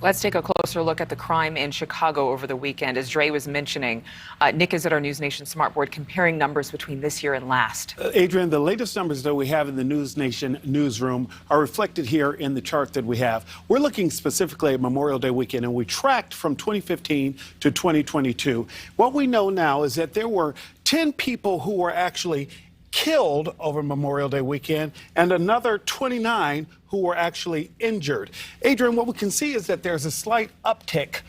Let's take a closer look at the crime in Chicago over the weekend. As Dre was mentioning, Nick is at our NewsNation Smartboard comparing numbers between this year and last. Adrienne, the latest numbers that we have in the NewsNation newsroom are reflected here in the chart that we have. We're looking specifically at Memorial Day weekend, and we tracked from 2015 to 2022. What we know now is that there were 10 people who were actually killed over Memorial Day weekend and another 29 who were actually injured. Adrienne, what we can see is that there's a slight uptick,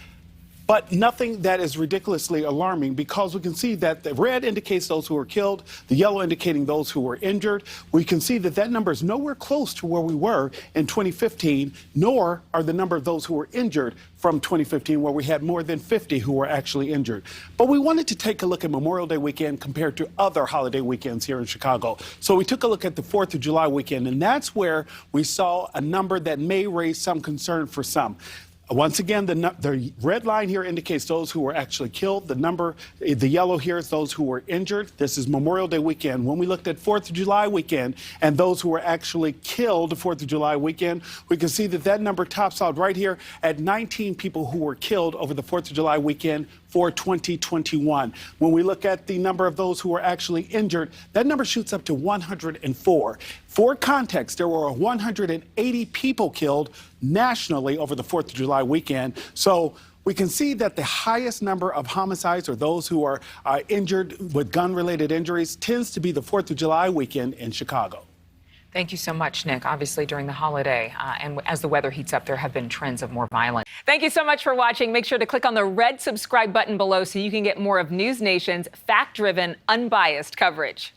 but nothing that is ridiculously alarming, because we can see that the red indicates those who were killed, the yellow indicating those who were injured. We can see that that number is nowhere close to where we were in 2015, nor are the number of those who were injured from 2015, where we had more than 50 who were actually injured. But we wanted to take a look at Memorial Day weekend compared to other holiday weekends here in Chicago. So we took a look at the 4th of July weekend, and that's where we saw a number that may raise some concern for some. Once again, the red line here indicates those who were actually killed. The yellow here is those who were injured. This is Memorial Day weekend. When we looked at 4th of July weekend and those who were actually killed 4th of July weekend, we can see that that number tops out right here at 19 people who were killed over the 4th of July weekend for 2021. When we look at the number of those who were actually injured, that number shoots up to 104. For context, there were 180 people killed nationally over the 4th of July weekend. So we can see that the highest number of homicides, or those who are injured with gun-related injuries, tends to be the 4th of July weekend in Chicago. Thank you so much, Nick. Obviously, during the holiday, and as the weather heats up, there have been trends of more violence. Thank you so much for watching. Make sure to click on the red subscribe button below so you can get more of NewsNation's fact-driven, unbiased coverage.